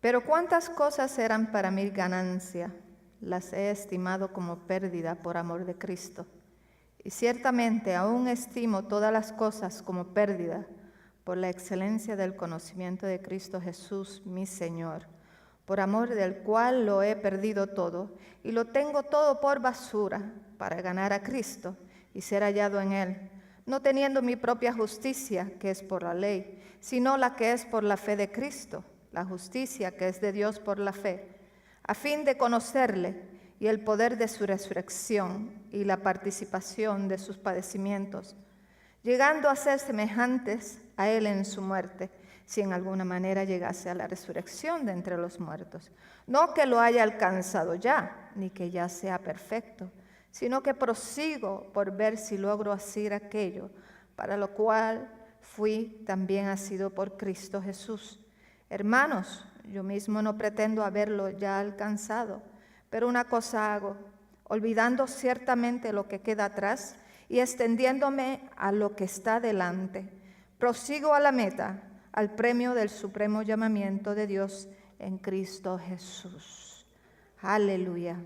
Pero cuántas cosas eran para mí ganancia, las he estimado como pérdida por amor de Cristo. Y ciertamente aún estimo todas las cosas como pérdida por la excelencia del conocimiento de Cristo Jesús, mi Señor, por amor del cual lo he perdido todo y lo tengo todo por basura para ganar a Cristo y ser hallado en Él, no teniendo mi propia justicia, que es por la ley, sino la que es por la fe de Cristo, la justicia que es de Dios por la fe, a fin de conocerle y el poder de su resurrección y la participación de sus padecimientos, llegando a ser semejantes a Él en su muerte, si en alguna manera llegase a la resurrección de entre los muertos. No que lo haya alcanzado ya, ni que ya sea perfecto, sino que prosigo por ver si logro hacer aquello, para lo cual fui también asido por Cristo Jesús. Hermanos, yo mismo no pretendo haberlo ya alcanzado, pero una cosa hago, olvidando ciertamente lo que queda atrás y extendiéndome a lo que está delante. Prosigo a la meta, al premio del supremo llamamiento de Dios en Cristo Jesús. Aleluya.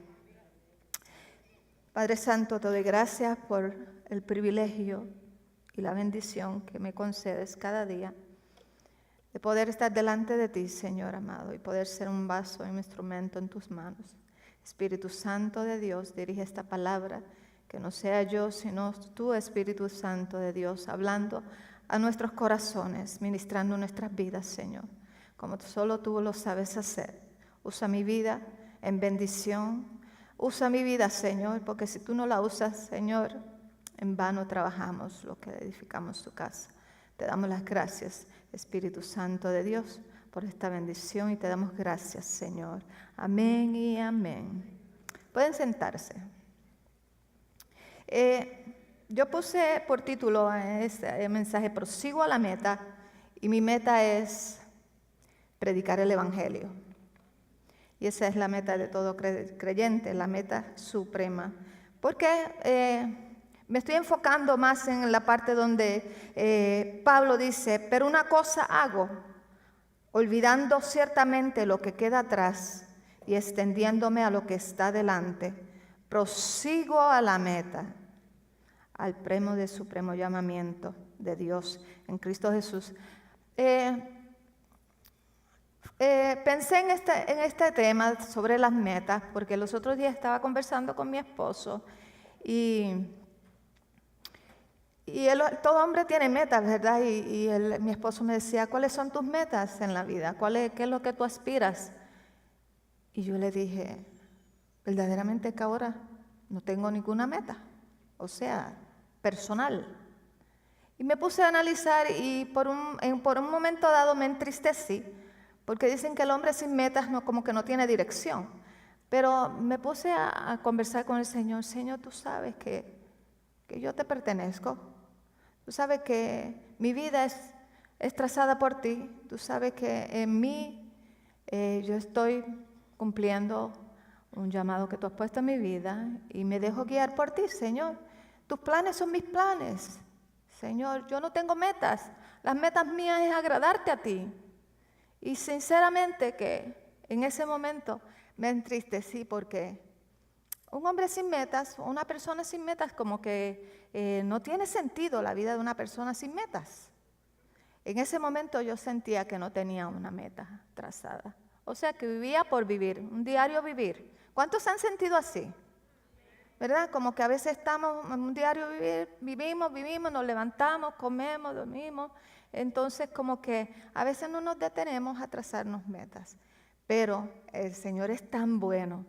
Padre Santo, te doy gracias por el privilegio y la bendición que me concedes cada día de poder estar delante de ti, Señor amado, y poder ser un vaso, un instrumento en tus manos. Espíritu Santo de Dios, dirige esta palabra, que no sea yo, sino tú, Espíritu Santo de Dios, hablando a nuestros corazones, ministrando nuestras vidas, Señor, como solo tú lo sabes hacer. Usa mi vida en bendición, usa mi vida, Señor, porque si tú no la usas, Señor, en vano trabajamos lo que edificamos tu casa. Te damos las gracias, Espíritu Santo de Dios, por esta bendición y te damos gracias, Señor. Amén y amén. Pueden sentarse. Yo puse por título a este mensaje, prosigo a la meta, y mi meta es predicar el Evangelio. Y esa es la meta de todo creyente, la meta suprema. Porque me estoy enfocando más en la parte donde Pablo dice, pero una cosa hago, olvidando ciertamente lo que queda atrás y extendiéndome a lo que está delante, prosigo a la meta, al premio del supremo llamamiento de Dios en Cristo Jesús. Pensé en este tema sobre las metas, porque los otros días estaba conversando con mi esposo y todo hombre tiene metas, ¿verdad? Mi esposo me decía, ¿cuáles son tus metas en la vida? ¿Qué es lo que tú aspiras? Y yo le dije, verdaderamente que ahora no tengo ninguna meta, o sea, personal. Y me puse a analizar y por un momento dado me entristecí, porque dicen que el hombre sin metas como que no tiene dirección. Pero me puse a conversar con el Señor. Señor, tú sabes que yo te pertenezco. Tú sabes que mi vida es trazada por ti. Tú sabes que en mí yo estoy cumpliendo un llamado que tú has puesto en mi vida y me dejo guiar por ti, Señor. Tus planes son mis planes. Señor, yo no tengo metas. Las metas mías es agradarte a ti. Y sinceramente que en ese momento me entristecí porque un hombre sin metas, una persona sin metas, como que no tiene sentido la vida de una persona sin metas. En ese momento yo sentía que no tenía una meta trazada. O sea, que vivía por vivir, un diario vivir. ¿Cuántos se han sentido así? ¿Verdad? Como que a veces estamos en un diario vivir, vivimos, nos levantamos, comemos, dormimos. Entonces como que a veces no nos detenemos a trazarnos metas. Pero el Señor es tan bueno,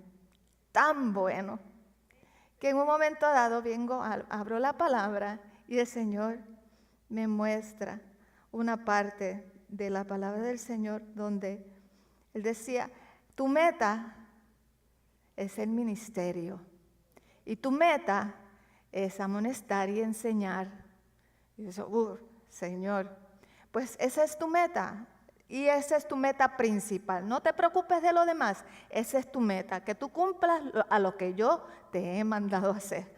que en un momento dado abro la palabra y el Señor me muestra una parte de la palabra del Señor donde Él decía, tu meta es el ministerio. Y tu meta es amonestar y enseñar. Y yo, Señor, pues esa es tu meta. Y esa es tu meta principal. No te preocupes de lo demás. Esa es tu meta, que tú cumplas a lo que yo te he mandado a hacer.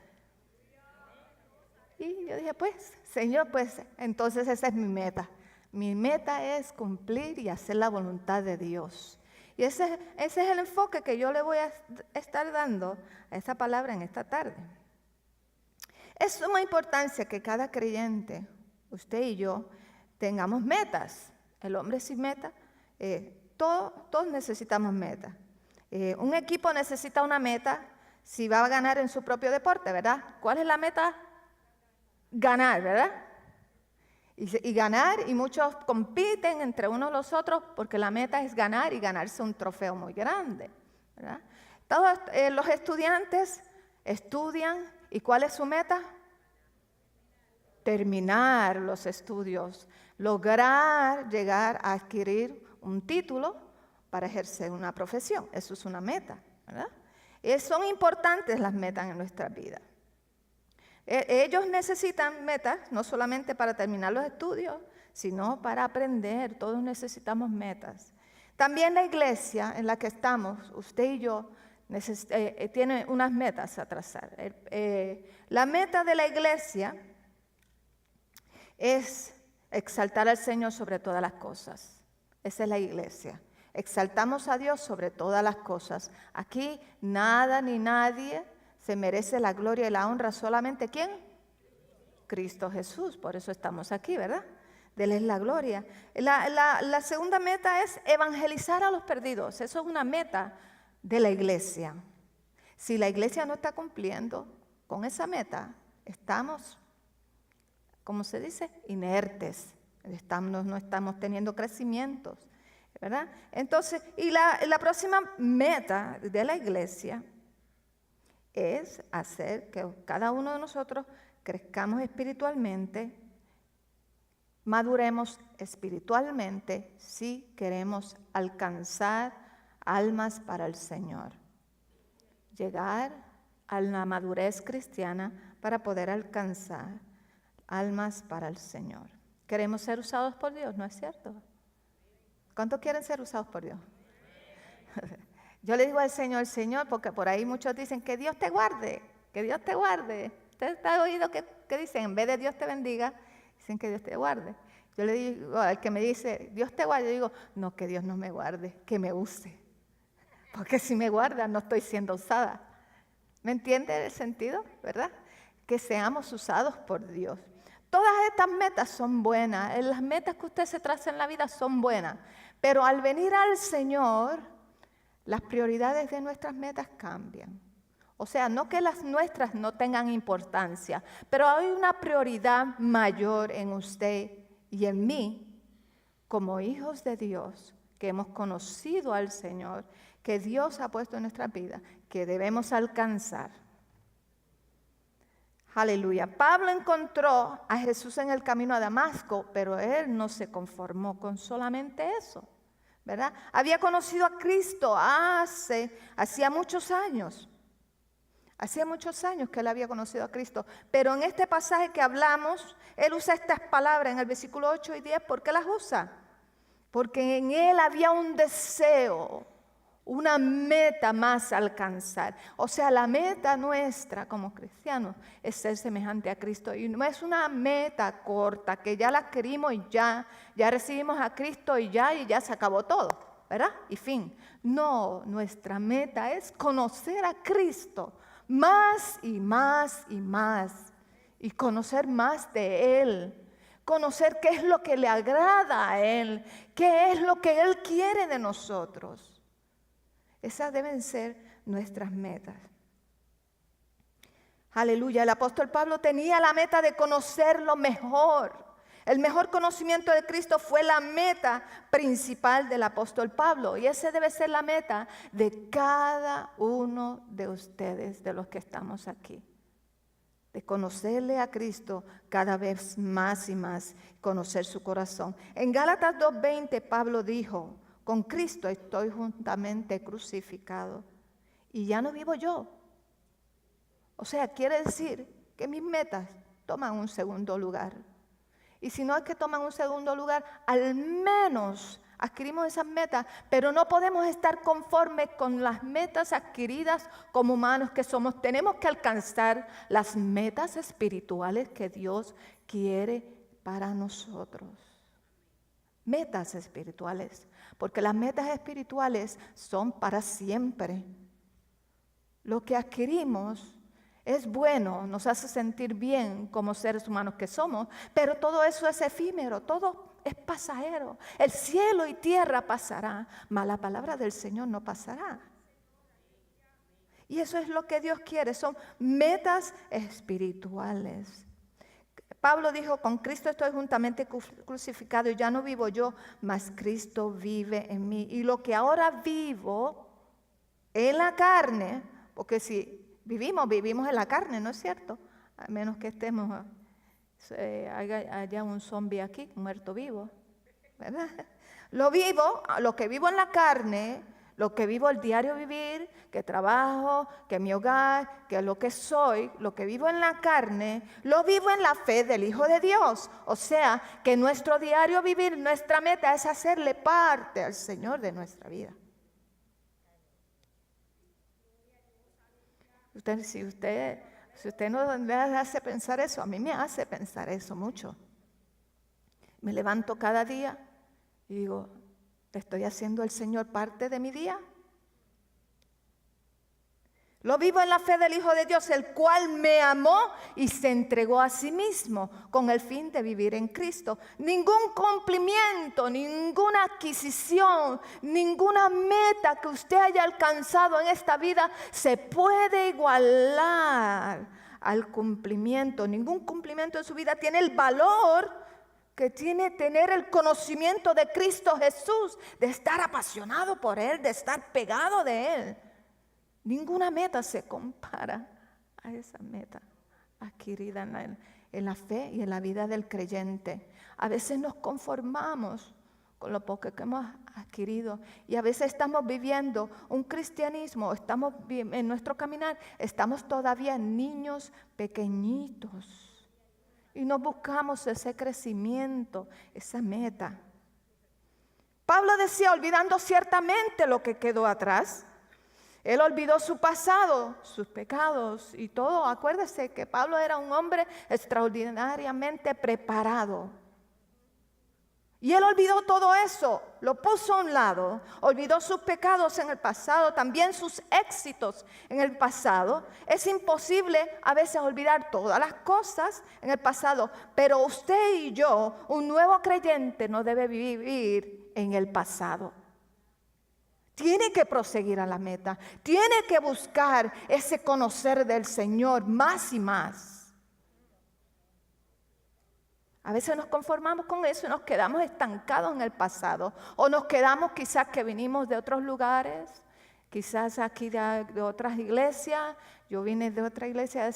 Y yo dije, pues, Señor, pues entonces esa es mi meta. Mi meta es cumplir y hacer la voluntad de Dios. Y ese es el enfoque que yo le voy a estar dando a esa palabra en esta tarde. Es de suma importancia que cada creyente, usted y yo, tengamos metas. El hombre sin meta, todos necesitamos metas. Un equipo necesita una meta si va a ganar en su propio deporte, ¿verdad? ¿Cuál es la meta? Ganar, ¿verdad? Y ganar, y muchos compiten entre unos y los otros porque la meta es ganar y ganarse un trofeo muy grande, ¿verdad? Todos los estudiantes estudian, ¿y cuál es su meta? Terminar los estudios, lograr llegar a adquirir un título para ejercer una profesión. Eso es una meta, ¿verdad? Son importantes las metas en nuestra vida. Ellos necesitan metas, no solamente para terminar los estudios, sino para aprender. Todos necesitamos metas. También la iglesia en la que estamos, usted y yo, tiene unas metas a trazar. La meta de la iglesia es exaltar al Señor sobre todas las cosas. Esa es la iglesia. Exaltamos a Dios sobre todas las cosas. Aquí nada ni nadie se merece la gloria y la honra, solamente ¿quién? Cristo Jesús. Por eso estamos aquí, ¿verdad? De Él es la gloria. La segunda meta es evangelizar a los perdidos. Eso es una meta de la iglesia. Si la iglesia no está cumpliendo con esa meta, estamos, ¿cómo se dice? Inertes. No estamos teniendo crecimientos, ¿verdad? Entonces, y la próxima meta de la iglesia es hacer que cada uno de nosotros crezcamos espiritualmente, maduremos espiritualmente si queremos alcanzar almas para el Señor. Llegar a la madurez cristiana para poder alcanzar almas para el Señor. Queremos ser usados por Dios, ¿no es cierto? ¿Cuántos quieren ser usados por Dios? Yo le digo al Señor, Señor, porque por ahí muchos dicen que Dios te guarde, que Dios te guarde. ¿Usted ha oído que dicen? En vez de Dios te bendiga, dicen que Dios te guarde. Yo le digo al que me dice, Dios te guarde, yo digo, no, que Dios no me guarde, que me use. Porque si me guarda, no estoy siendo usada. ¿Me entiende el sentido? ¿Verdad? Que seamos usados por Dios. Todas estas metas son buenas. Las metas que usted se traza en la vida son buenas. Pero al venir al Señor, las prioridades de nuestras metas cambian. O sea, no que las nuestras no tengan importancia, pero hay una prioridad mayor en usted y en mí, como hijos de Dios, que hemos conocido al Señor, que Dios ha puesto en nuestra vida, que debemos alcanzar. Aleluya. Pablo encontró a Jesús en el camino a Damasco, pero él no se conformó con solamente eso, ¿verdad? Había conocido a Cristo hacía muchos años. Hacía muchos años que él había conocido a Cristo, pero en este pasaje que hablamos, él usa estas palabras en el versículo 8 y 10. ¿Por qué las usa? Porque en él había un deseo, una meta más a alcanzar. O sea, la meta nuestra como cristianos es ser semejante a Cristo. Y no es una meta corta, que ya la adquirimos y ya recibimos a Cristo y ya se acabó todo, ¿verdad? Y fin. No, nuestra meta es conocer a Cristo más y más y más. Y conocer más de Él. Conocer qué es lo que le agrada a Él, qué es lo que Él quiere de nosotros. Esas deben ser nuestras metas. Aleluya. El apóstol Pablo tenía la meta de conocerlo mejor. El mejor conocimiento de Cristo fue la meta principal del apóstol Pablo. Y esa debe ser la meta de cada uno de ustedes, de los que estamos aquí. De conocerle a Cristo cada vez más y más, conocer su corazón. En Gálatas 2:20 Pablo dijo, con Cristo estoy juntamente crucificado y ya no vivo yo. O sea, quiere decir que mis metas toman un segundo lugar. Y si no es que toman un segundo lugar, al menos adquirimos esas metas, pero no podemos estar conformes con las metas adquiridas como humanos que somos. Tenemos que alcanzar las metas espirituales que Dios quiere para nosotros. Metas espirituales, porque las metas espirituales son para siempre. Lo que adquirimos es bueno, nos hace sentir bien como seres humanos que somos, pero todo eso es efímero, todo es pasajero. El cielo y tierra pasará, mas la palabra del Señor no pasará. Y eso es lo que Dios quiere, son metas espirituales. Pablo dijo, con Cristo estoy juntamente crucificado y ya no vivo yo, mas Cristo vive en mí. Y lo que ahora vivo en la carne, porque si vivimos en la carne, ¿no es cierto? A menos que estemos, haya un zombie aquí, un muerto vivo, ¿verdad? Lo que vivo en la carne, lo que vivo el diario vivir, que trabajo, que mi hogar, que lo que soy, lo que vivo en la carne, lo vivo en la fe del Hijo de Dios. O sea, que nuestro diario vivir, nuestra meta es hacerle parte al Señor de nuestra vida. Si usted no le hace pensar eso, a mí me hace pensar eso mucho. Me levanto cada día y digo, ¿le estoy haciendo al Señor parte de mi día? Lo vivo en la fe del Hijo de Dios, el cual me amó y se entregó a sí mismo con el fin de vivir en Cristo. Ningún cumplimiento, ninguna adquisición, ninguna meta que usted haya alcanzado en esta vida se puede igualar al cumplimiento. Ningún cumplimiento en su vida tiene el valor que tiene tener el conocimiento de Cristo Jesús, de estar apasionado por Él, de estar pegado de Él. Ninguna meta se compara a esa meta adquirida en la fe y en la vida del creyente. A veces nos conformamos con lo poco que hemos adquirido y a veces estamos viviendo un cristianismo, en nuestro caminar, estamos todavía niños pequeñitos y no buscamos ese crecimiento, esa meta. Pablo decía, olvidando ciertamente lo que quedó atrás. Él olvidó su pasado, sus pecados y todo. Acuérdese que Pablo era un hombre extraordinariamente preparado. Y él olvidó todo eso, lo puso a un lado, olvidó sus pecados en el pasado, también sus éxitos en el pasado. Es imposible a veces olvidar todas las cosas en el pasado, pero usted y yo, un nuevo creyente, no debe vivir en el pasado. Tiene que proseguir a la meta, tiene que buscar ese conocer del Señor más y más. A veces nos conformamos con eso y nos quedamos estancados en el pasado. O nos quedamos quizás que vinimos de otros lugares, quizás aquí de otras iglesias. Yo vine de otra iglesia,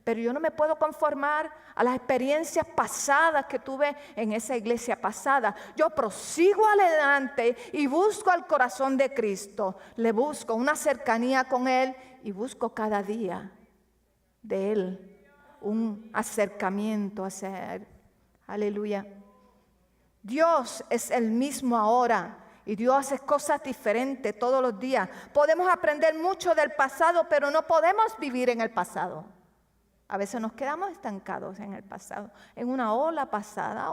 pero yo no me puedo conformar a las experiencias pasadas que tuve en esa iglesia pasada. Yo prosigo adelante y busco al corazón de Cristo. Le busco una cercanía con Él y busco cada día de Él un acercamiento hacia Él. Aleluya. Dios es el mismo ahora y Dios hace cosas diferentes todos los días. Podemos aprender mucho del pasado, pero no podemos vivir en el pasado. A veces nos quedamos estancados en el pasado, en una ola pasada.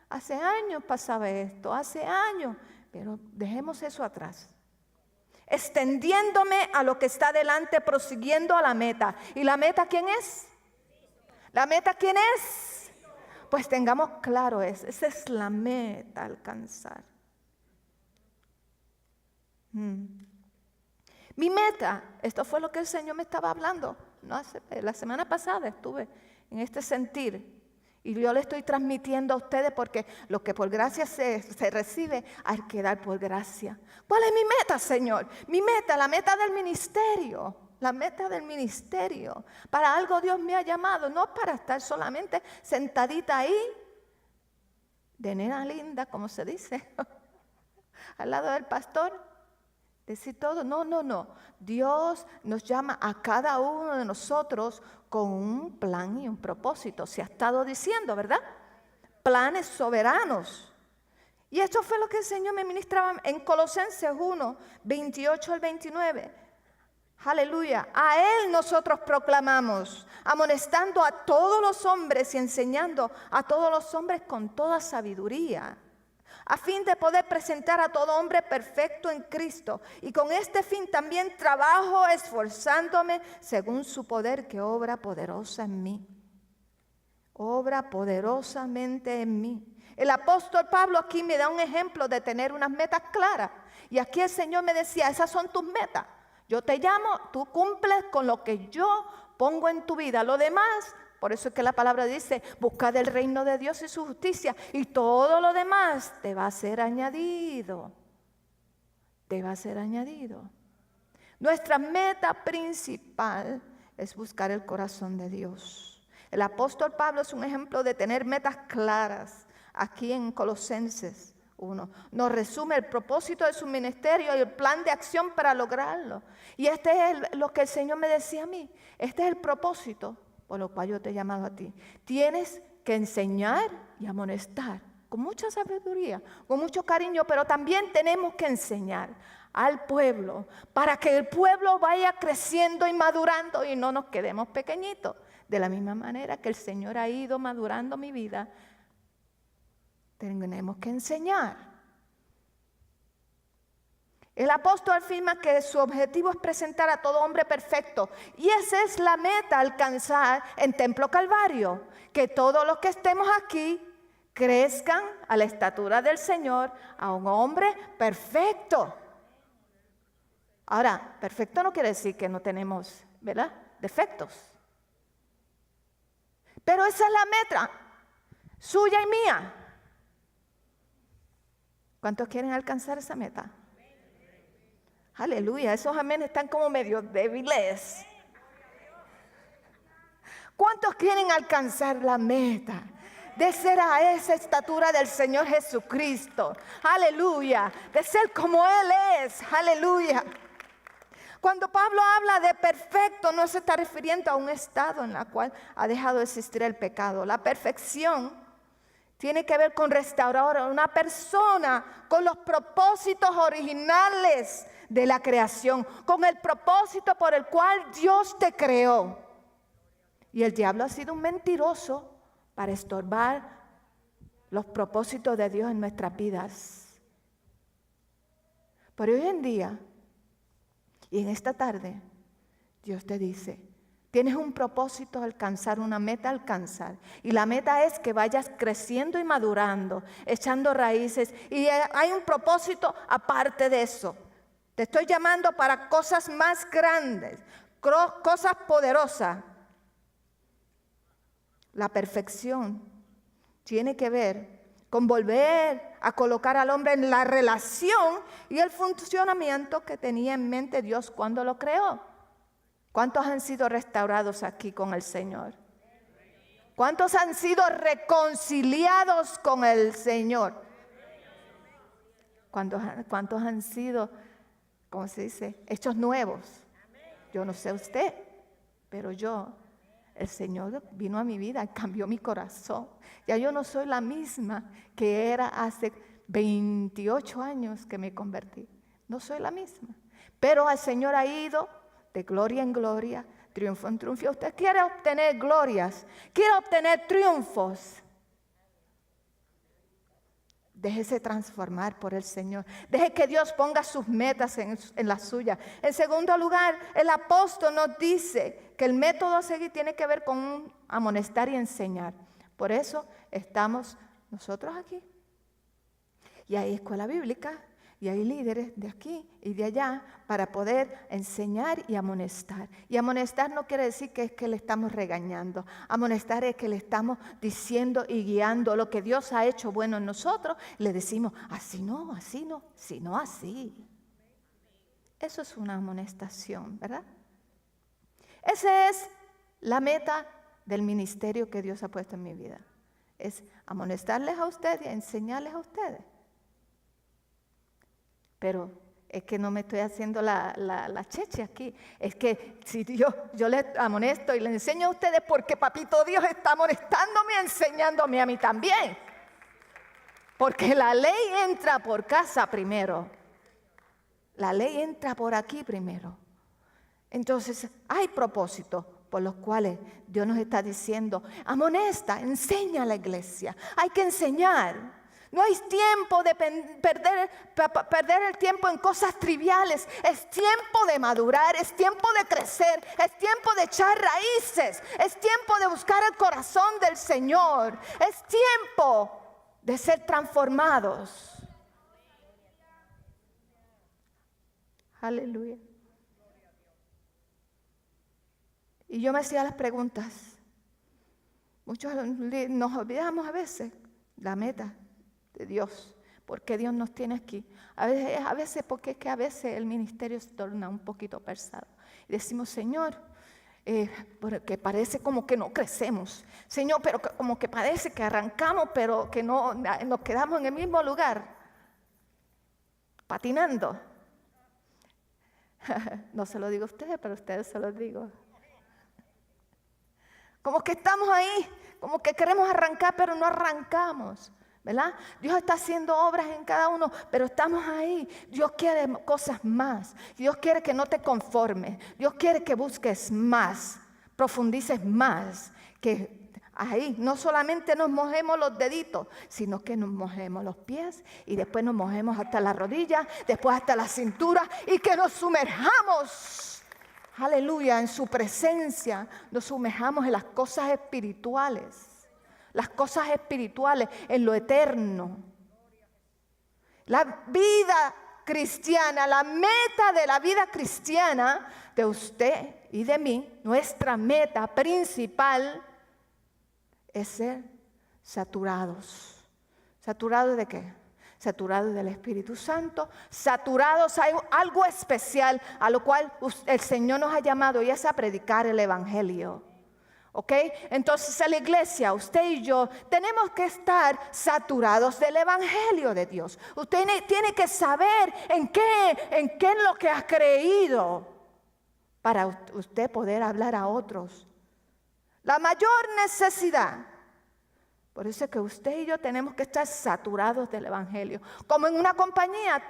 Hace años pasaba esto, hace años, pero dejemos eso atrás. Extendiéndome a lo que está delante, prosiguiendo a la meta. ¿Y la meta quién es? ¿La meta quién es? Pues tengamos claro esa es la meta a alcanzar. Mi meta, esto fue lo que el Señor me estaba hablando. La semana pasada estuve en este sentir y yo le estoy transmitiendo a ustedes porque lo que por gracia se recibe hay que dar por gracia. ¿Cuál es mi meta, Señor? Mi meta, la meta del ministerio. La meta del ministerio. Para algo Dios me ha llamado, no para estar solamente sentadita ahí, de nena linda, como se dice, al lado del pastor, decir todo. No. Dios nos llama a cada uno de nosotros con un plan y un propósito. Se ha estado diciendo, ¿verdad? Planes soberanos. Y esto fue lo que el Señor me ministraba en Colosenses 1, 28 al 29. Aleluya. A Él nosotros proclamamos, amonestando a todos los hombres y enseñando a todos los hombres con toda sabiduría, a fin de poder presentar a todo hombre perfecto en Cristo. Y con este fin también trabajo esforzándome según su poder que obra poderosa en mí. Obra poderosamente en mí. El apóstol Pablo aquí me da un ejemplo de tener unas metas claras. Y aquí el Señor me decía, esas son tus metas. Yo te llamo, tú cumples con lo que yo pongo en tu vida. Lo demás, por eso es que la palabra dice, buscad el reino de Dios y su justicia. Y todo lo demás te va a ser añadido. Te va a ser añadido. Nuestra meta principal es buscar el corazón de Dios. El apóstol Pablo es un ejemplo de tener metas claras. Aquí en Colosenses 1, nos resume el propósito de su ministerio y el plan de acción para lograrlo. Y este es lo que el Señor me decía a mí. Este es el propósito por lo cual yo te he llamado a ti. Tienes que enseñar y amonestar con mucha sabiduría, con mucho cariño, pero también tenemos que enseñar al pueblo para que el pueblo vaya creciendo y madurando y no nos quedemos pequeñitos. De la misma manera que el Señor ha ido madurando mi vida, tenemos que enseñar. El apóstol afirma que su objetivo es presentar a todo hombre perfecto. Y esa es la meta a alcanzar en Templo Calvario. Que todos los que estemos aquí crezcan a la estatura del Señor, a un hombre perfecto. Ahora, perfecto no quiere decir que no tenemos, ¿verdad?, defectos. Pero esa es la meta, suya y mía. ¿Cuántos quieren alcanzar esa meta? Aleluya, esos amén están como medio débiles. ¿Cuántos quieren alcanzar la meta de ser a esa estatura del Señor Jesucristo? Aleluya, de ser como Él es. Aleluya. Cuando Pablo habla de perfecto, no se está refiriendo a un estado en el cual ha dejado de existir el pecado. La perfección tiene que ver con restaurar a una persona con los propósitos originales de la creación, con el propósito por el cual Dios te creó. Y el diablo ha sido un mentiroso para estorbar los propósitos de Dios en nuestras vidas. Pero hoy en día y en esta tarde, Dios te dice, tienes un propósito a alcanzar, una meta a alcanzar. Y la meta es que vayas creciendo y madurando, echando raíces. Y hay un propósito aparte de eso. Te estoy llamando para cosas más grandes, cosas poderosas. La perfección tiene que ver con volver a colocar al hombre en la relación y el funcionamiento que tenía en mente Dios cuando lo creó. ¿Cuántos han sido restaurados aquí con el Señor? ¿Cuántos han sido reconciliados con el Señor? ¿Cuántos han sido, cómo se dice, hechos nuevos? Yo no sé usted, pero el Señor vino a mi vida y cambió mi corazón. Ya yo no soy la misma que era hace 28 años que me convertí. No soy la misma. Pero el Señor ha ido de gloria en gloria, triunfo en triunfo. Usted quiere obtener glorias, quiere obtener triunfos. Déjese transformar por el Señor. Deje que Dios ponga sus metas en la suya. En segundo lugar, el apóstol nos dice que el método a seguir tiene que ver con amonestar y enseñar. Por eso estamos nosotros aquí. Y hay escuela bíblica. Y hay líderes de aquí y de allá para poder enseñar y amonestar. Y amonestar no quiere decir que es que le estamos regañando. Amonestar es que le estamos diciendo y guiando lo que Dios ha hecho bueno en nosotros. Le decimos, así no, sino así. Eso es una amonestación, ¿verdad? Esa es la meta del ministerio que Dios ha puesto en mi vida. Es amonestarles a ustedes y enseñarles a ustedes. Pero es que no me estoy haciendo la cheche aquí. Es que si yo les amonesto y les enseño a ustedes porque Papito Dios está amonestándome y enseñándome a mí también. Porque la ley entra por casa primero. La ley entra por aquí primero. Entonces, hay propósitos por los cuales Dios nos está diciendo, amonesta, enseña a la iglesia. Hay que enseñar. No hay tiempo de perder el tiempo en cosas triviales. Es tiempo de madurar, es tiempo de crecer, es tiempo de echar raíces, es tiempo de buscar el corazón del Señor. Es tiempo de ser transformados. Aleluya. Y yo me hacía las preguntas. Muchos nos olvidamos a veces la meta de Dios. ¿Por qué Dios nos tiene aquí? A veces porque es que a veces el ministerio se torna un poquito pesado. Y decimos, Señor, porque parece como que no crecemos. Señor, pero como que parece que arrancamos, pero que no nos quedamos en el mismo lugar, patinando. No se lo digo a ustedes, pero a ustedes se los digo. Como que estamos ahí, como que queremos arrancar, pero no arrancamos, ¿verdad? Dios está haciendo obras en cada uno, pero estamos ahí. Dios quiere cosas más. Dios quiere que no te conformes. Dios quiere que busques más, profundices más, que ahí no solamente nos mojemos los deditos, sino que nos mojemos los pies y después nos mojemos hasta la rodilla, después hasta la cintura y que nos sumerjamos. Aleluya, en su presencia nos sumerjamos en las cosas espirituales. Las cosas espirituales, en lo eterno. La vida cristiana, la meta de la vida cristiana de usted y de mí, nuestra meta principal es ser saturados. ¿Saturados de qué? Saturados del Espíritu Santo, saturados hay algo especial a lo cual el Señor nos ha llamado y es a predicar el Evangelio. ¿Ok? Entonces en la iglesia, usted y yo tenemos que estar saturados del Evangelio de Dios. Usted tiene que saber en qué es lo que ha creído para usted poder hablar a otros. La mayor necesidad. Por eso es que usted y yo tenemos que estar saturados del Evangelio. Como en una compañía,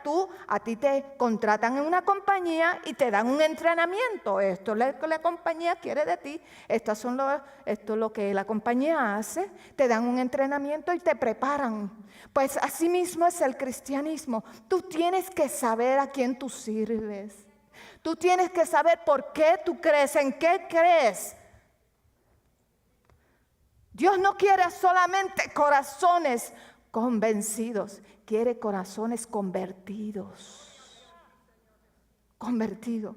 a ti te contratan en una compañía y te dan un entrenamiento. Esto es lo que la compañía quiere de ti. Esto es lo que la compañía hace. Te dan un entrenamiento y te preparan. Pues así mismo es el cristianismo. Tú tienes que saber a quién tú sirves. Tú tienes que saber por qué tú crees, en qué crees. Dios no quiere solamente corazones convencidos, quiere corazones convertidos. Convertidos.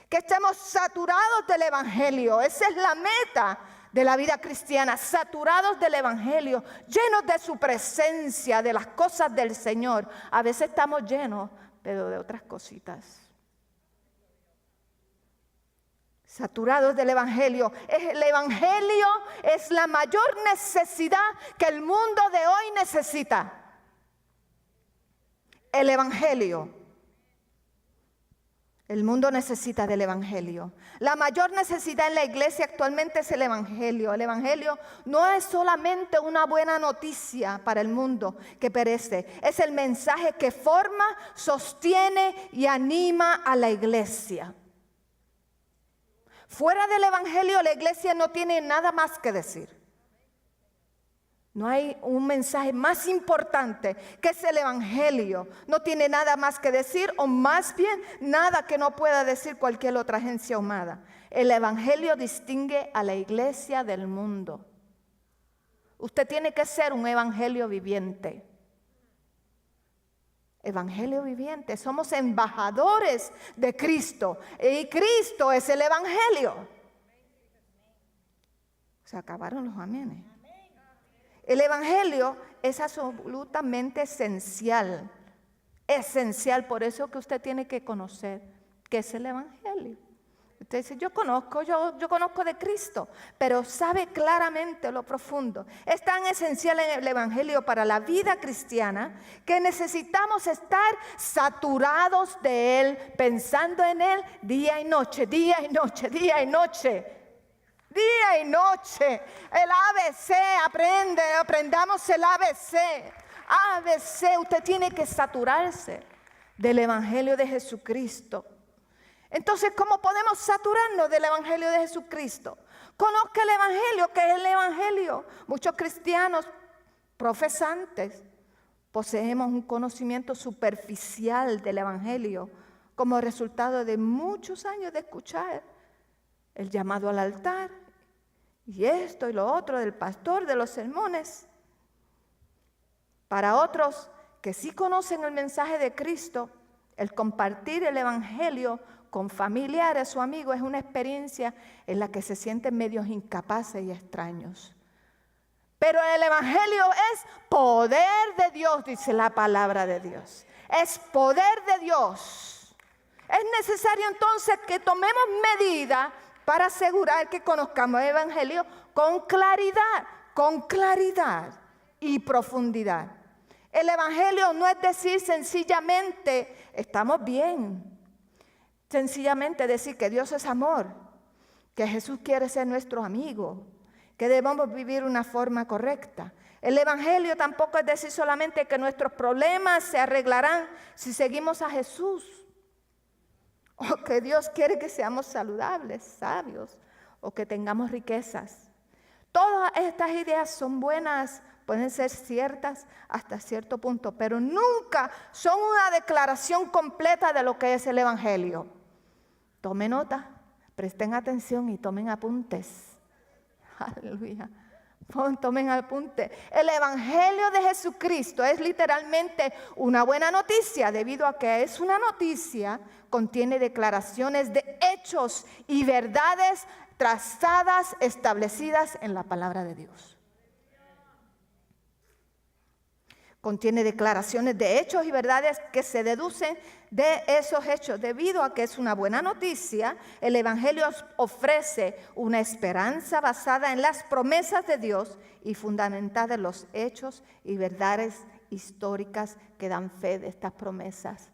Que estemos saturados del Evangelio. Esa es la meta de la vida cristiana. Saturados del Evangelio, llenos de su presencia, de las cosas del Señor. A veces estamos llenos, pero de otras cositas. Saturados del Evangelio. El Evangelio es la mayor necesidad que el mundo de hoy necesita. El Evangelio. El mundo necesita del Evangelio. La mayor necesidad en la iglesia actualmente es el Evangelio. El Evangelio no es solamente una buena noticia para el mundo que perece. Es el mensaje que forma, sostiene y anima a la iglesia. Fuera del Evangelio, la iglesia no tiene nada más que decir. No hay un mensaje más importante que es el Evangelio. No tiene nada más que decir, o más bien nada que no pueda decir cualquier otra agencia humana. El Evangelio distingue a la iglesia del mundo. Usted tiene que ser un evangelio viviente. Evangelio viviente, somos embajadores de Cristo y Cristo es el Evangelio. Se acabaron los amenes. El Evangelio es absolutamente esencial, por eso que usted tiene que conocer qué es el Evangelio. Usted dice, yo conozco de Cristo, pero sabe claramente lo profundo. Es tan esencial en el Evangelio para la vida cristiana que necesitamos estar saturados de Él, pensando en Él día y noche, día y noche, día y noche. Día y noche. El ABC, aprendamos el ABC. ABC, usted tiene que saturarse del Evangelio de Jesucristo. Entonces, ¿cómo podemos saturarnos del Evangelio de Jesucristo? Conozca el Evangelio, ¿qué es el Evangelio? Muchos cristianos profesantes poseemos un conocimiento superficial del Evangelio como resultado de muchos años de escuchar el llamado al altar y esto y lo otro del pastor, de los sermones. Para otros que sí conocen el mensaje de Cristo, el compartir el Evangelio con familiares o amigos es una experiencia en la que se sienten medios incapaces y extraños. Pero el Evangelio es poder de Dios, dice la palabra de Dios. Es poder de Dios. Es necesario entonces que tomemos medidas para asegurar que conozcamos el Evangelio con claridad y profundidad. El Evangelio no es decir sencillamente, estamos bien. Sencillamente decir que Dios es amor, que Jesús quiere ser nuestro amigo, que debemos vivir una forma correcta. El Evangelio tampoco es decir solamente que nuestros problemas se arreglarán si seguimos a Jesús, o que Dios quiere que seamos saludables, sabios, o que tengamos riquezas. Todas estas ideas son buenas, pueden ser ciertas hasta cierto punto, pero nunca son una declaración completa de lo que es el Evangelio. Tomen nota, presten atención y tomen apuntes. Aleluya. Tomen apunte. El Evangelio de Jesucristo es literalmente una buena noticia, debido a que es una noticia, contiene declaraciones de hechos y verdades trazadas, establecidas en la palabra de Dios. Contiene declaraciones de hechos y verdades que se deducen de esos hechos. Debido a que es una buena noticia, el Evangelio ofrece una esperanza basada en las promesas de Dios y fundamentada en los hechos y verdades históricas que dan fe de estas promesas.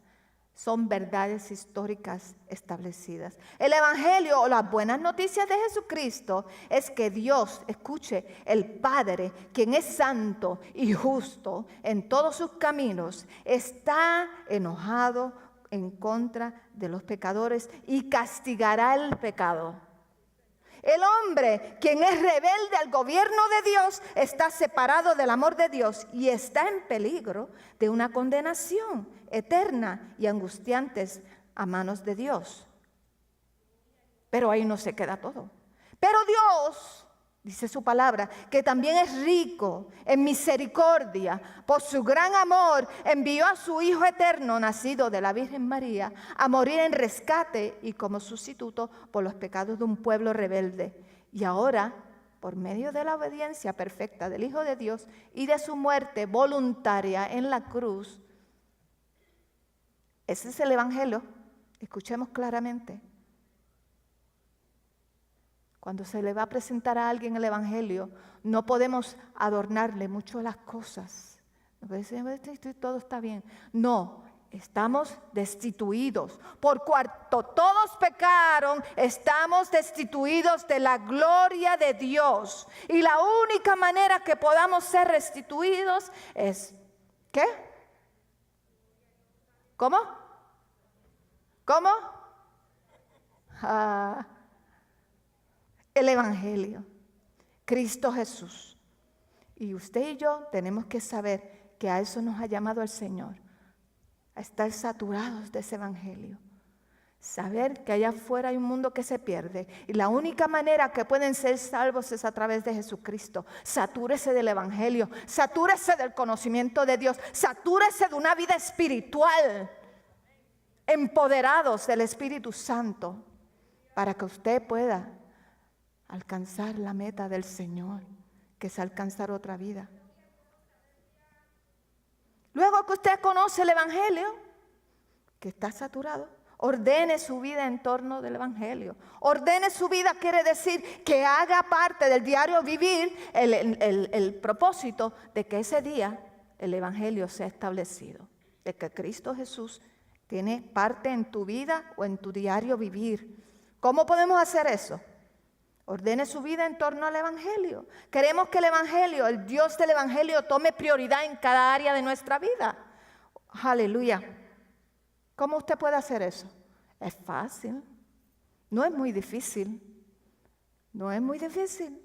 Son verdades históricas establecidas. El Evangelio o las buenas noticias de Jesucristo es que Dios, escuche, el Padre, quien es santo y justo en todos sus caminos, está enojado en contra de los pecadores y castigará el pecado. El hombre, quien es rebelde al gobierno de Dios, está separado del amor de Dios y está en peligro de una condenación eterna y angustiante a manos de Dios. Pero ahí no se queda todo. Pero Dios, dice su palabra, que también es rico en misericordia, por su gran amor, envió a su Hijo eterno, nacido de la Virgen María, a morir en rescate y como sustituto por los pecados de un pueblo rebelde. Y ahora, por medio de la obediencia perfecta del Hijo de Dios y de su muerte voluntaria en la cruz, ese es el Evangelio. Escuchemos claramente. Cuando se le va a presentar a alguien el Evangelio, no podemos adornarle mucho las cosas. No puede decir, todo está bien. No, estamos destituidos. Por cuanto todos pecaron, estamos destituidos de la gloria de Dios. Y la única manera que podamos ser restituidos es, ¿qué? ¿Cómo? ¿Cómo? El Evangelio, Cristo Jesús. Y usted y yo tenemos que saber que a eso nos ha llamado el Señor, a estar saturados de ese Evangelio. Saber que allá afuera hay un mundo que se pierde y la única manera que pueden ser salvos es a través de Jesucristo. Satúrese del Evangelio, satúrese del conocimiento de Dios, satúrese de una vida espiritual, empoderados del Espíritu Santo, para que usted pueda alcanzar la meta del Señor, que es alcanzar otra vida. Luego que usted conoce el Evangelio, que está saturado, ordene su vida en torno del Evangelio. Ordene su vida quiere decir que haga parte del diario vivir el propósito de que ese día el Evangelio sea establecido, de que Cristo Jesús tiene parte en tu vida o en tu diario vivir. ¿Cómo podemos hacer eso? Ordene su vida en torno al Evangelio. Queremos que el Evangelio, el Dios del Evangelio, tome prioridad en cada área de nuestra vida. Aleluya. ¿Cómo usted puede hacer eso? Es fácil. No es muy difícil. No es muy difícil.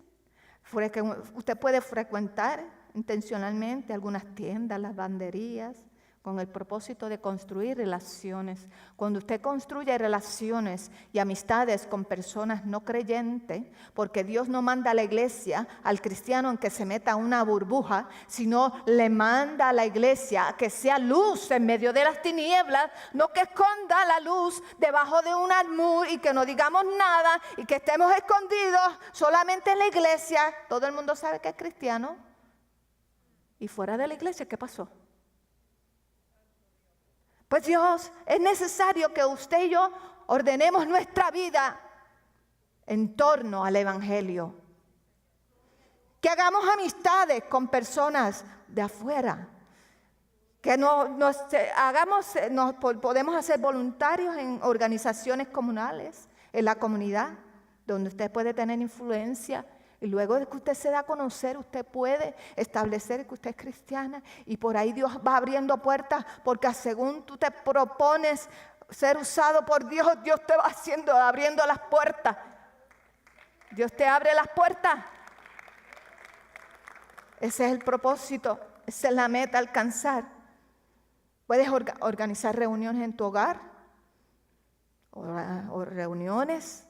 Usted puede frecuentar intencionalmente algunas tiendas, lavanderías, con el propósito de construir relaciones. Cuando usted construye relaciones y amistades con personas no creyentes, porque Dios no manda a la iglesia, al cristiano, en que se meta a una burbuja, sino le manda a la iglesia a que sea luz en medio de las tinieblas, no que esconda la luz debajo de un almud y que no digamos nada y que estemos escondidos solamente en la iglesia. Todo el mundo sabe que es cristiano. Y fuera de la iglesia, ¿qué pasó? Pues Dios, es necesario que usted y yo ordenemos nuestra vida en torno al Evangelio. Que hagamos amistades con personas de afuera. Que podemos hacer voluntarios en organizaciones comunales, en la comunidad, donde usted puede tener influencia. Y luego de que usted se da a conocer, usted puede establecer que usted es cristiana y por ahí Dios va abriendo puertas, porque según tú te propones ser usado por Dios, Dios te va abriendo las puertas. Dios te abre las puertas. Ese es el propósito, esa es la meta a alcanzar. Puedes organizar reuniones en tu hogar o reuniones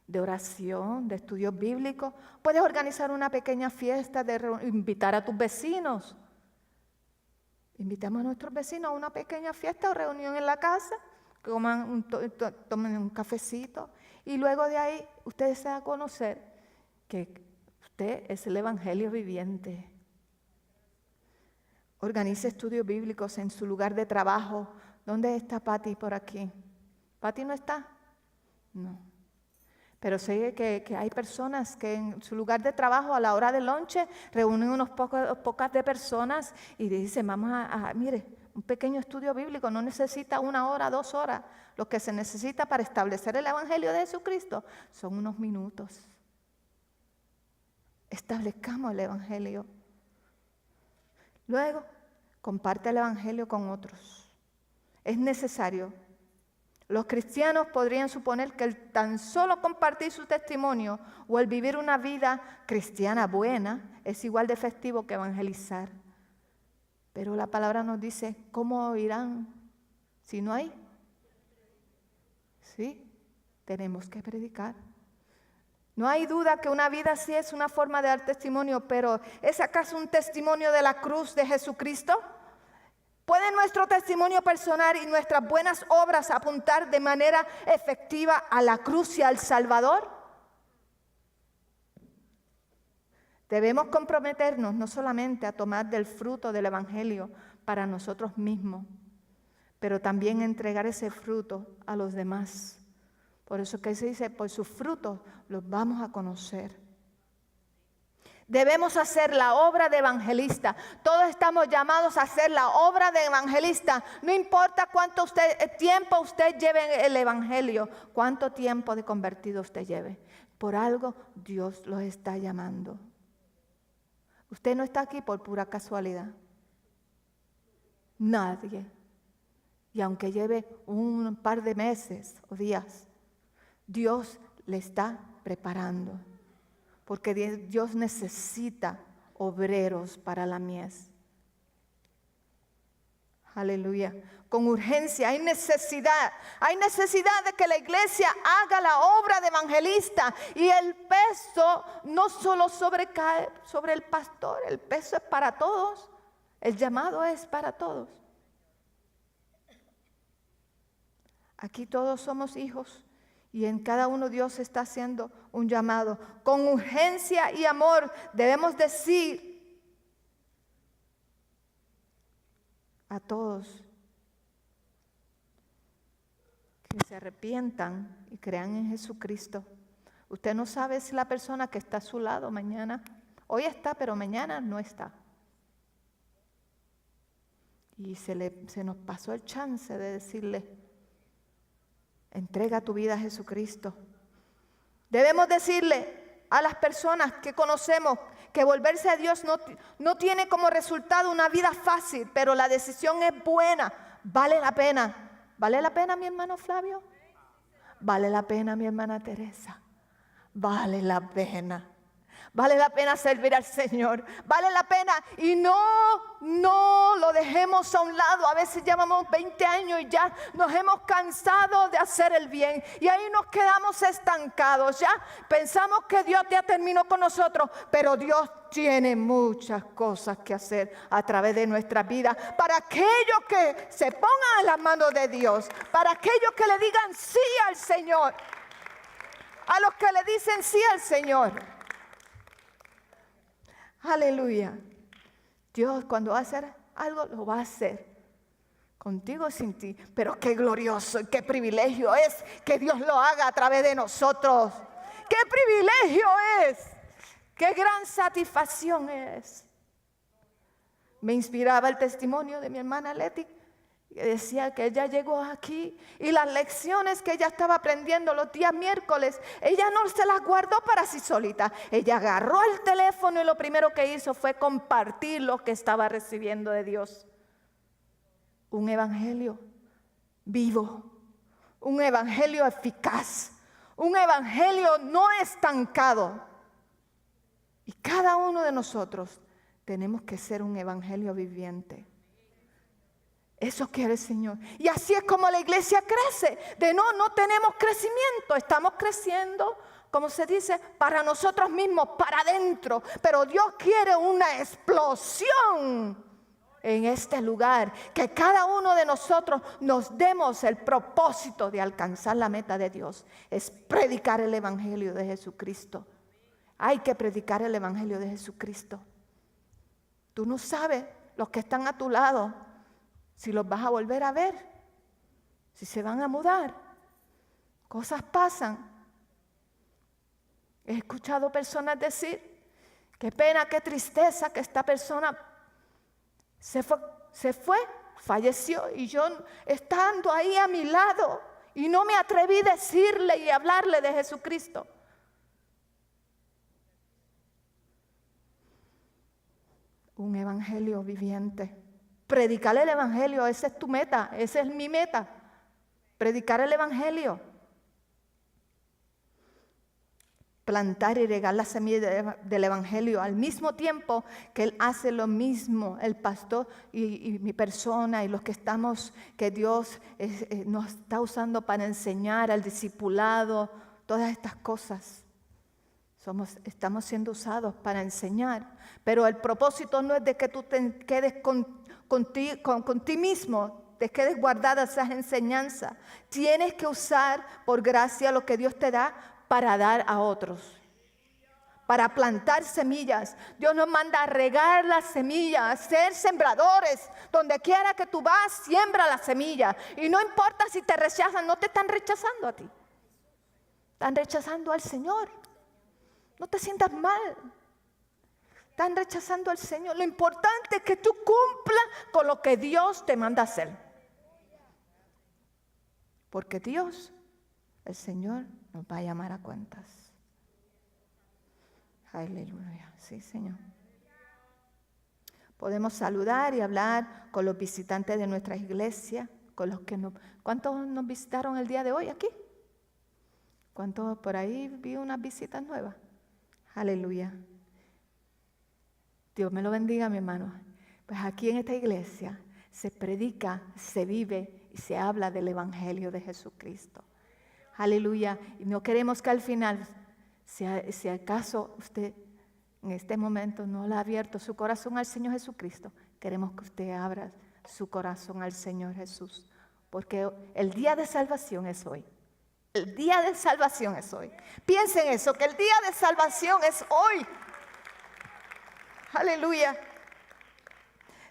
de oración, de estudios bíblicos. Puedes organizar una pequeña fiesta, invitar a tus vecinos. Invitamos a nuestros vecinos a una pequeña fiesta o reunión en la casa, que tomen un cafecito y luego de ahí ustedes se dan a conocer que usted es el Evangelio viviente. Organice estudios bíblicos en su lugar de trabajo. ¿Dónde está Patti por aquí? ¿Patti no está? No. Pero sé que hay personas que en su lugar de trabajo a la hora del lonche reúnen pocas de personas y dicen, mire, un pequeño estudio bíblico no necesita 1 hora, 2 horas. Lo que se necesita para establecer el Evangelio de Jesucristo son unos minutos. Establezcamos el Evangelio. Luego, comparte el Evangelio con otros. Es necesario. Los cristianos podrían suponer que el tan solo compartir su testimonio o el vivir una vida cristiana buena es igual de efectivo que evangelizar. Pero la palabra nos dice, ¿cómo oirán si no hay? Sí, tenemos que predicar. No hay duda que una vida así es una forma de dar testimonio, pero ¿es acaso un testimonio de la cruz de Jesucristo? ¿Puede nuestro testimonio personal y nuestras buenas obras apuntar de manera efectiva a la cruz y al Salvador? Debemos comprometernos no solamente a tomar del fruto del Evangelio para nosotros mismos, pero también entregar ese fruto a los demás. Por eso que se dice, por sus frutos los vamos a conocer. Debemos hacer la obra de evangelista. Todos estamos llamados a hacer la obra de evangelista. No importa cuánto tiempo usted lleve en el evangelio, cuánto tiempo de convertido usted lleve. Por algo Dios los está llamando. Usted no está aquí por pura casualidad. Nadie. Y aunque lleve un par de meses o días, Dios le está preparando. Porque Dios necesita obreros para la mies. Aleluya. Con urgencia, hay necesidad de que la iglesia haga la obra de evangelista. Y el peso no solo sobrecae sobre el pastor, el peso es para todos. El llamado es para todos. Aquí todos somos hijos. Y en cada uno Dios está haciendo un llamado. Con urgencia y amor debemos decir a todos que se arrepientan y crean en Jesucristo. Usted no sabe si la persona que está a su lado mañana, hoy está, pero mañana no está. Y se nos pasó el chance de decirle, entrega tu vida a Jesucristo. Debemos decirle a las personas que conocemos que volverse a Dios no tiene como resultado una vida fácil, pero la decisión es buena, vale la pena. ¿Vale la pena, mi hermano Flavio? Vale la pena, mi hermana Teresa. Vale la pena. Vale la pena servir al Señor. Vale la pena. Y no lo dejemos a un lado. A veces llevamos 20 años y ya nos hemos cansado de hacer el bien. Y ahí nos quedamos estancados. Ya pensamos que Dios ya terminó con nosotros. Pero Dios tiene muchas cosas que hacer a través de nuestra vida. Para aquellos que se pongan en las manos de Dios. Para aquellos que le digan sí al Señor. A los que le dicen sí al Señor. Aleluya. Dios cuando va a hacer algo, lo va a hacer. Contigo o sin ti. Pero qué glorioso y qué privilegio es que Dios lo haga a través de nosotros. ¡Qué privilegio es! ¡Qué gran satisfacción es! Me inspiraba el testimonio de mi hermana Leti, que decía que ella llegó aquí y las lecciones que ella estaba aprendiendo los días miércoles, ella no se las guardó para sí solita. Ella agarró el teléfono y lo primero que hizo fue compartir lo que estaba recibiendo de Dios. Un evangelio vivo, un evangelio eficaz, un evangelio no estancado. Y cada uno de nosotros tenemos que ser un evangelio viviente. Eso quiere el Señor. Y así es como la iglesia crece. No tenemos crecimiento. Estamos creciendo, como se dice, para nosotros mismos, para adentro. Pero Dios quiere una explosión en este lugar. Que cada uno de nosotros nos demos el propósito de alcanzar la meta de Dios. Es predicar el evangelio de Jesucristo. Hay que predicar el evangelio de Jesucristo. Tú no sabes los que están a tu lado. Si los vas a volver a ver, si se van a mudar, cosas pasan. He escuchado personas decir, qué pena, qué tristeza que esta persona se fue, falleció y yo estando ahí a mi lado y no me atreví a decirle y hablarle de Jesucristo. Un evangelio viviente. Predicar el evangelio, esa es tu meta, esa es mi meta. Predicar el evangelio. Plantar y regar la semilla del evangelio al mismo tiempo que Él hace lo mismo, el pastor y mi persona y los que estamos, que Dios nos está usando para enseñar al discipulado, todas estas cosas. Estamos siendo usados para enseñar, pero el propósito no es de que tú te quedes con ti mismo, te quedes guardada esas enseñanzas. Tienes que usar por gracia lo que Dios te da para dar a otros, para plantar semillas. Dios nos manda a regar las semillas, a ser sembradores. Donde quiera que tú vas, siembra la semilla. Y no importa si te rechazan, no te están rechazando a ti. Están rechazando al Señor. No te sientas mal. Están rechazando al Señor. Lo importante es que tú cumplas con lo que Dios te manda hacer. Porque Dios, el Señor, nos va a llamar a cuentas. Aleluya. Sí, Señor. Podemos saludar y hablar con los visitantes de nuestra iglesia, con los que ¿cuántos nos visitaron el día de hoy aquí? ¿Cuántos por ahí vi unas visitas nuevas? Aleluya. Dios me lo bendiga, mi hermano. Pues aquí en esta iglesia se predica, se vive y se habla del evangelio de Jesucristo. Aleluya. Y no queremos que al final, si acaso usted en este momento no le ha abierto su corazón al Señor Jesucristo, queremos que usted abra su corazón al Señor Jesús. Porque el día de salvación es hoy. El día de salvación es hoy. Piensen eso, que el día de salvación es hoy. Aleluya.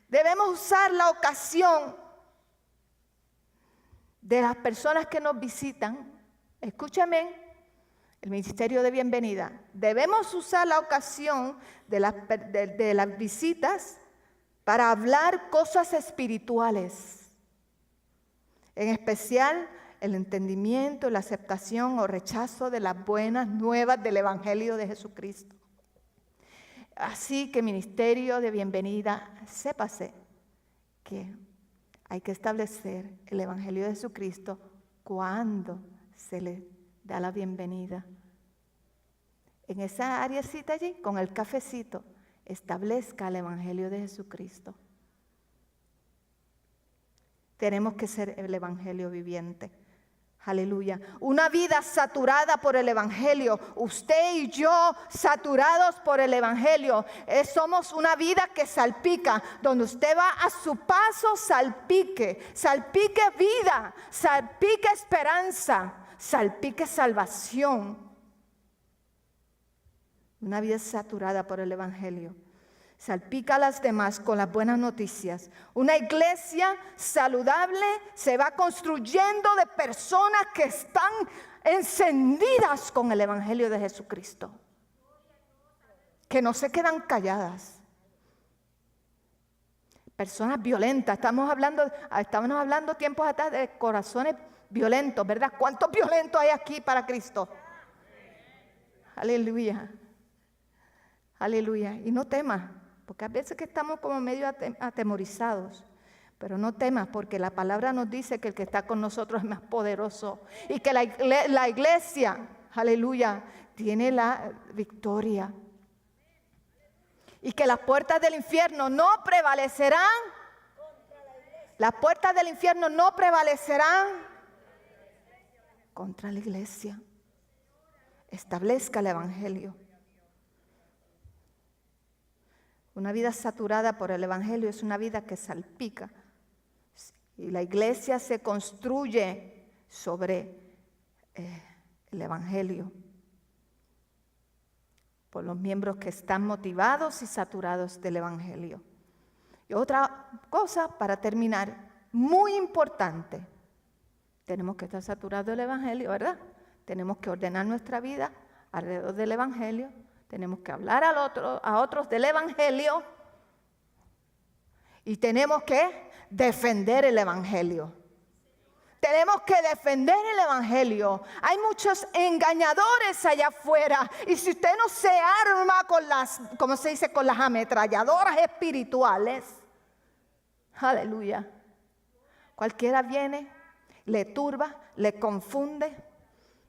Debemos usar la ocasión de las personas que nos visitan. Escúchame, el ministerio de bienvenida. Debemos usar la ocasión de las visitas para hablar cosas espirituales. En especial, el entendimiento, la aceptación o rechazo de las buenas nuevas del evangelio de Jesucristo. Así que ministerio de bienvenida, sépase que hay que establecer el evangelio de Jesucristo cuando se le da la bienvenida. En esa áreacita allí, con el cafecito, establezca el Evangelio de Jesucristo. Tenemos que ser el Evangelio viviente. Aleluya. Una vida saturada por el Evangelio. Usted y yo saturados por el Evangelio. Somos una vida que salpica. Donde usted va a su paso, salpique. Salpique vida. Salpique esperanza. Salpique salvación. Una vida saturada por el Evangelio. Salpica a las demás con las buenas noticias. Una iglesia saludable se va construyendo de personas que están encendidas con el Evangelio de Jesucristo. Que no se quedan calladas. Personas violentas. Estábamos hablando tiempos atrás de corazones violentos, ¿verdad? ¿Cuántos violentos hay aquí para Cristo? Aleluya. Aleluya. Y no temas. Porque a veces que estamos como medio atemorizados, pero no temas porque la palabra nos dice que el que está con nosotros es más poderoso y que la iglesia, aleluya, tiene la victoria. Y que las puertas del infierno no prevalecerán. Las puertas del infierno no prevalecerán contra la iglesia. Establezca el Evangelio. Una vida saturada por el Evangelio es una vida que salpica. Y la iglesia se construye sobre el Evangelio. Por los miembros que están motivados y saturados del Evangelio. Y otra cosa para terminar, muy importante. Tenemos que estar saturados del Evangelio, ¿verdad? Tenemos que ordenar nuestra vida alrededor del Evangelio. Tenemos que hablar a otros del Evangelio y tenemos que defender el Evangelio. Tenemos que defender el Evangelio. Hay muchos engañadores allá afuera y si usted no se arma con las, ¿cómo se dice? Con las ametralladoras espirituales. Aleluya. Cualquiera viene, le turba, le confunde.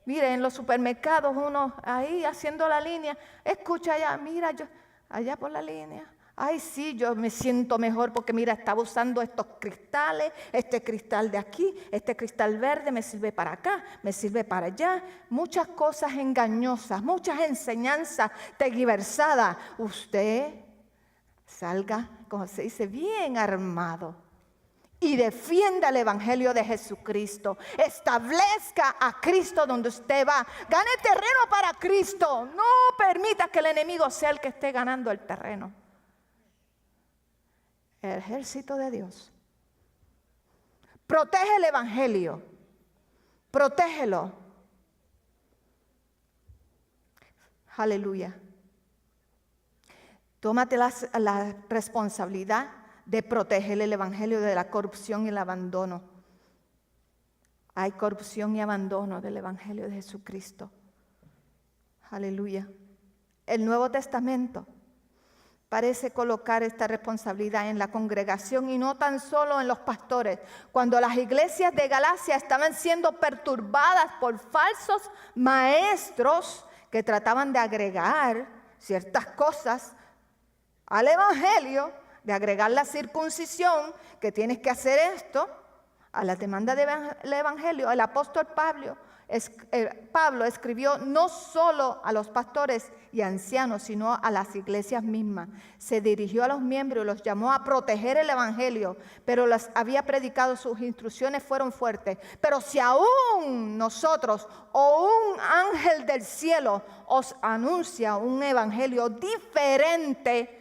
Mire, en los supermercados uno ahí haciendo la línea, escucha allá, mira, yo allá por la línea. Ay, sí, yo me siento mejor porque mira, estaba usando estos cristales, este cristal de aquí, este cristal verde me sirve para acá, me sirve para allá. Muchas cosas engañosas, muchas enseñanzas tergiversadas. Usted salga, como se dice, bien armado. Y defienda el Evangelio de Jesucristo. Establezca a Cristo donde usted va. Gane terreno para Cristo. No permita que el enemigo sea el que esté ganando el terreno. El ejército de Dios. Protege el Evangelio. Protégelo. Aleluya. Tómate la responsabilidad de proteger el Evangelio de la corrupción y el abandono. Hay corrupción y abandono del Evangelio de Jesucristo. Aleluya. El Nuevo Testamento parece colocar esta responsabilidad en la congregación y no tan solo en los pastores. Cuando las iglesias de Galacia estaban siendo perturbadas por falsos maestros que trataban de agregar ciertas cosas al Evangelio, de agregar la circuncisión, que tienes que hacer esto, a la demanda del Evangelio, el apóstol Pablo escribió no solo a los pastores y ancianos, sino a las iglesias mismas. Se dirigió a los miembros y los llamó a proteger el Evangelio, pero les había predicado, sus instrucciones fueron fuertes. Pero si aún nosotros o un ángel del cielo os anuncia un Evangelio diferente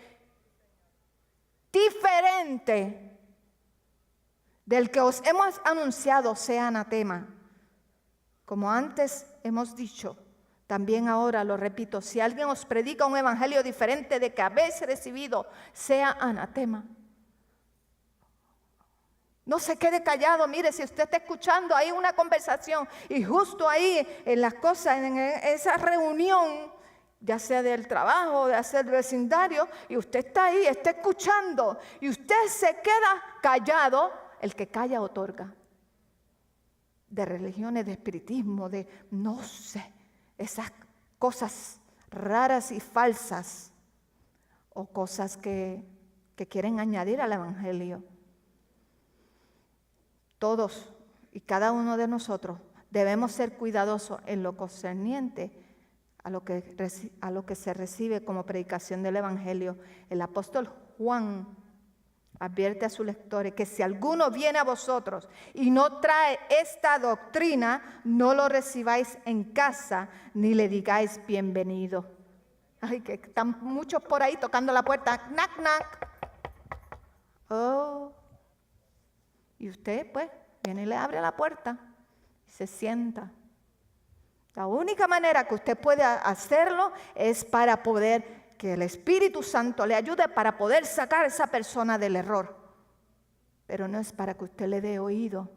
del que os hemos anunciado, sea anatema. Como antes hemos dicho, también ahora lo repito, si alguien os predica un evangelio diferente de que habéis recibido, sea anatema. No se quede callado. Mire, si usted está escuchando ahí una conversación y justo ahí en las cosas, en esa reunión, ya sea del trabajo, de hacer vecindario, y usted está ahí, está escuchando, y usted se queda callado, el que calla otorga. de religiones, de espiritismo, de no sé, esas cosas raras y falsas o cosas que quieren añadir al Evangelio. Todos y cada uno de nosotros debemos ser cuidadosos en lo concerniente a lo que se recibe como predicación del Evangelio. El apóstol Juan advierte a sus lectores que si alguno viene a vosotros y no trae esta doctrina, no lo recibáis en casa ni le digáis bienvenido. Ay, que están muchos por ahí tocando la puerta. Knack, knack. Oh. Y usted, pues, viene y le abre la puerta y se sienta. La única manera que usted puede hacerlo es para poder que el Espíritu Santo le ayude para poder sacar a esa persona del error. Pero no es para que usted le dé oído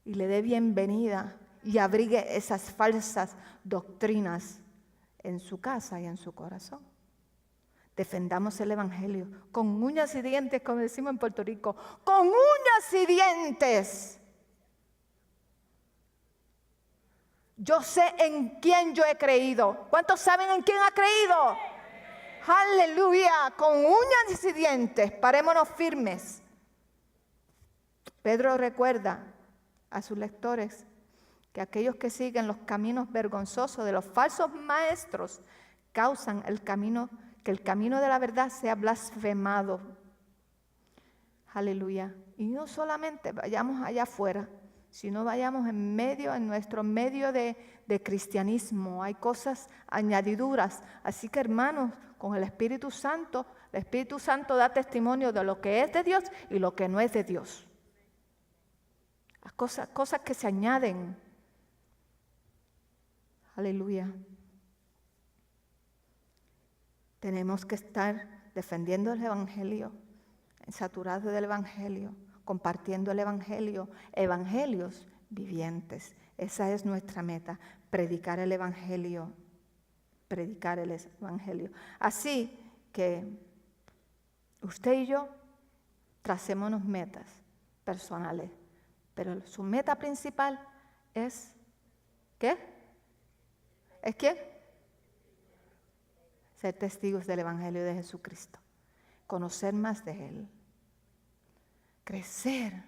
y le dé bienvenida y abrigue esas falsas doctrinas en su casa y en su corazón. Defendamos el Evangelio con uñas y dientes, como decimos en Puerto Rico, con uñas y dientes. Yo sé en quién yo he creído. ¿Cuántos saben en quién ha creído? Aleluya, con uñas y dientes, parémonos firmes. Pedro recuerda a sus lectores que aquellos que siguen los caminos vergonzosos de los falsos maestros causan que el camino de la verdad sea blasfemado. Aleluya. Y no solamente vayamos allá afuera, sino vayamos en nuestro medio de cristianismo. Hay cosas añadiduras. Así que, hermanos, con el Espíritu Santo da testimonio de lo que es de Dios y lo que no es de Dios. Las cosas que se añaden. Aleluya. Tenemos que estar defendiendo el Evangelio, saturados del Evangelio, compartiendo el Evangelio, evangelios vivientes. Esa es nuestra meta, predicar el Evangelio, predicar el Evangelio. Así que usted y yo tracémonos metas personales, pero su meta principal es, ¿qué? ¿Es qué? Ser testigos del Evangelio de Jesucristo, conocer más de Él, crecer.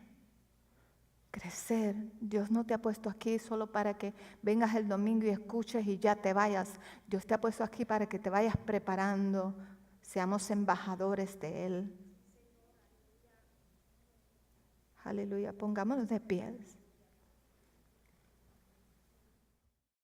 Dios no te ha puesto aquí solo para que vengas el domingo y escuches y ya te vayas. Dios te ha puesto aquí para que te vayas preparando, seamos embajadores de Él. Aleluya, pongámonos de pies.